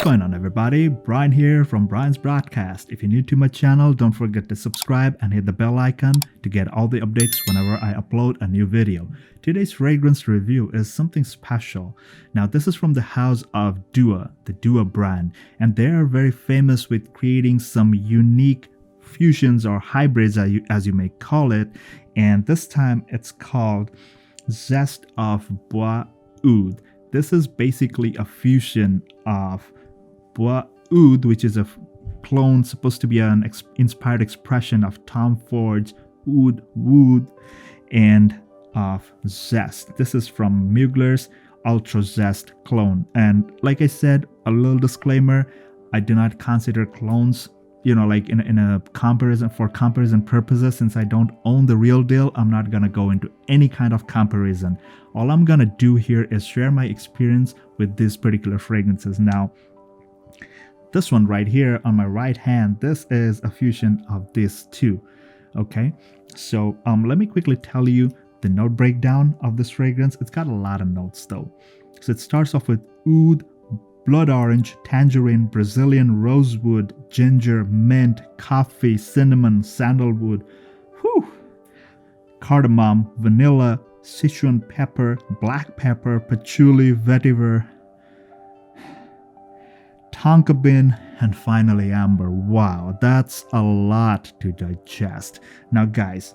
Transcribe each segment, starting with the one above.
going on, everybody? Brian here from Brian's Broadcast. If you're new to my channel, don't forget to subscribe and hit the bell icon to get all the updates whenever I upload a new video. Today's fragrance review is something special. Now, this is from the house of Dua, the Dua brand, and they are very famous with creating some unique fusions or hybrids, as you may call it, and this time it's called Zest of Bois Oudh. This is basically a fusion of Bois Oudh, which is a clone supposed to be an inspired expression of Tom Ford Oud Wood, and of Zest. This is from Mugler's Ultra Zest clone. And like I said, a little disclaimer, I do not consider clones, like in a comparison, for comparison purposes. Since I don't own the real deal, I'm not gonna go into any kind of comparison. All I'm gonna do here is share my experience with these particular fragrances. Now, this one right here on my right hand, this is a fusion of these two. Okay, so let me quickly tell you the note breakdown of this fragrance. It's got a lot of notes though. So it starts off with oud, blood orange, tangerine, Brazilian rosewood, ginger, mint, coffee, cinnamon, sandalwood, cardamom, vanilla, Sichuan pepper, black pepper, patchouli, vetiver, tonka bean, and finally amber. Wow, that's a lot to digest. Now guys,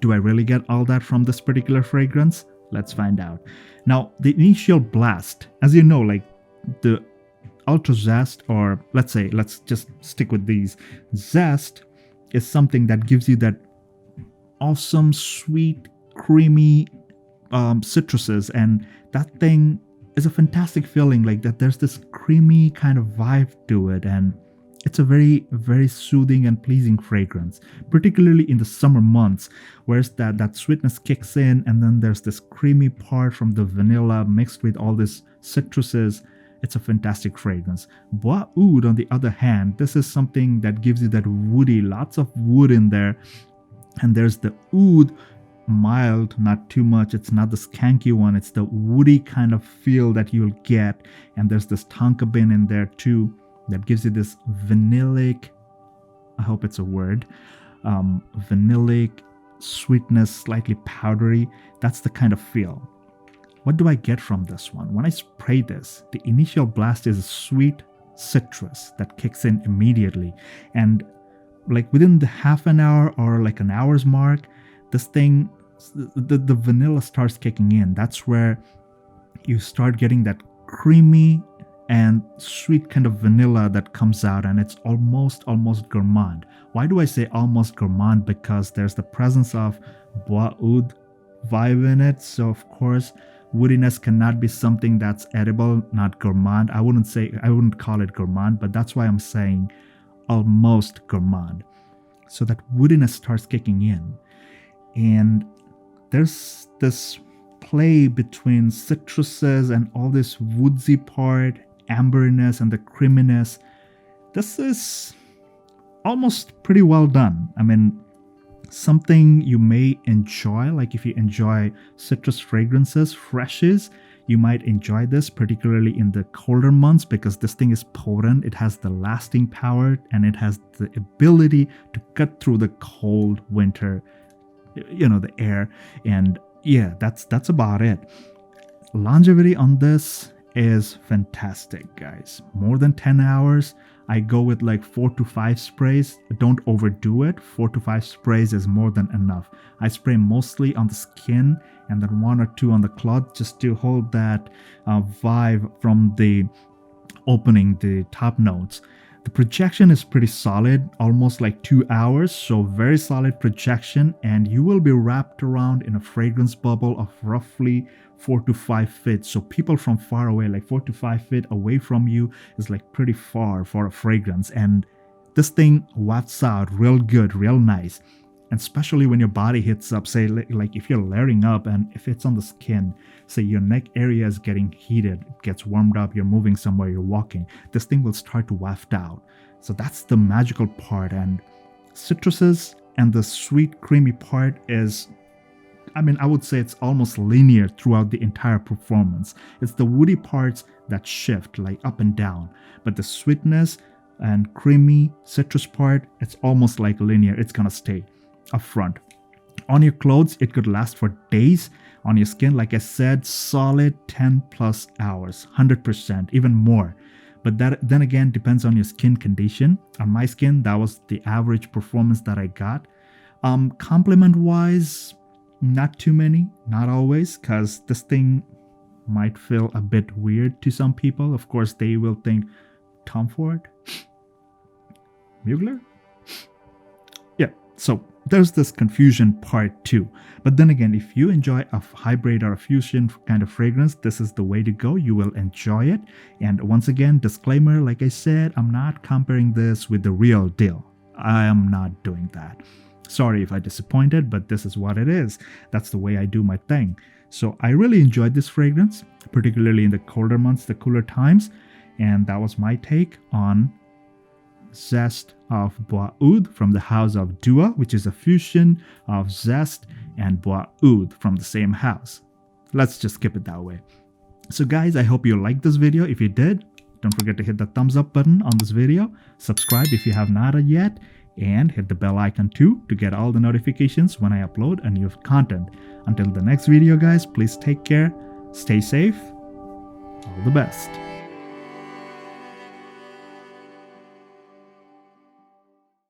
do I really get all that from this particular fragrance? Let's find out. Now, the initial blast, as you know, like the Ultra Zest, or let's just stick with these. Zest is something that gives you that awesome, sweet, creamy citruses, and that thing is a fantastic feeling, like that there's this creamy kind of vibe to it, and it's a very, very soothing and pleasing fragrance, particularly in the summer months, whereas that sweetness kicks in, and then there's this creamy part from the vanilla mixed with all these citruses. It's a fantastic fragrance. Bois Oudh, on the other hand, this is something that gives you that woody, lots of wood in there, and there's the oud, mild, not too much. It's not the skanky one. It's the woody kind of feel that you'll get, and there's this tonka bean in there too that gives you this vanillic, I hope it's a word, vanillic sweetness, slightly powdery. That's the kind of feel. What do I get from this one? When I spray this, the initial blast is a sweet citrus that kicks in immediately, and like within the half an hour or like an hour's mark, this thing, the vanilla starts kicking in. That's where you start getting that creamy and sweet kind of vanilla that comes out, and it's almost gourmand. Why do I say almost gourmand? Because there's the presence of Bois Oudh vibe in it. So of course, woodiness cannot be something that's edible, not gourmand. I wouldn't call it gourmand, but that's why I'm saying almost gourmand. So that woodiness starts kicking in, and there's this play between citruses and all this woodsy part, amberiness, and the creaminess. This is almost pretty well done. I mean, something you may enjoy, like if you enjoy citrus fragrances, freshes, you might enjoy this, particularly in the colder months, because this thing is potent. It has the lasting power, and it has the ability to cut through the cold winter, the air. And yeah, that's about it. Longevity on this is fantastic, guys. More than 10 hours. I go with like 4 to 5 sprays. Don't overdo it. 4 to 5 sprays is more than enough. I spray mostly on the skin and then 1 or 2 on the cloth, just to hold that vibe from the opening, the top notes. The projection is pretty solid, almost like 2 hours, so very solid projection, and you will be wrapped around in a fragrance bubble of roughly 4 to 5 feet. So people from far away, like 4 to 5 feet away from you, is like pretty far for a fragrance, and this thing wafts out real good, real nice. And especially when your body hits up, say like if you're layering up and if it's on the skin, say your neck area is getting heated, it gets warmed up, you're moving somewhere, you're walking, this thing will start to waft out. So that's the magical part. And citruses and the sweet creamy part is I mean, I would say it's almost linear throughout the entire performance. It's the woody parts that shift like up and down, but the sweetness and creamy citrus part, it's almost like linear. It's gonna stay up front. On your clothes, it could last for days. On your skin, like I said, solid 10 plus hours, 100%, even more. But that then again depends on your skin condition. On my skin, that was the average performance that I got. Compliment wise, not too many, not always, because this thing might feel a bit weird to some people. Of course, they will think, Tom Ford Mugler? Yeah, so there's this confusion part too. But then again, if you enjoy a hybrid or a fusion kind of fragrance, this is the way to go. You will enjoy it. And once again, disclaimer, like I said, I'm not comparing this with the real deal. I am not doing that. Sorry if I disappointed, but this is what it is. That's the way I do my thing. So I really enjoyed this fragrance, particularly in the colder months, the cooler times. And that was my take on Zest of Bois Oudh from the house of Dua, which is a fusion of Zest and Bois Oudh from the same house. Let's just skip it that way. So guys, I hope you liked this video. If you did, don't forget to hit the thumbs up button on this video. Subscribe if you have not yet. And hit the bell icon too to get all the notifications when I upload a new content. Until the next video guys, please take care, stay safe, all the best.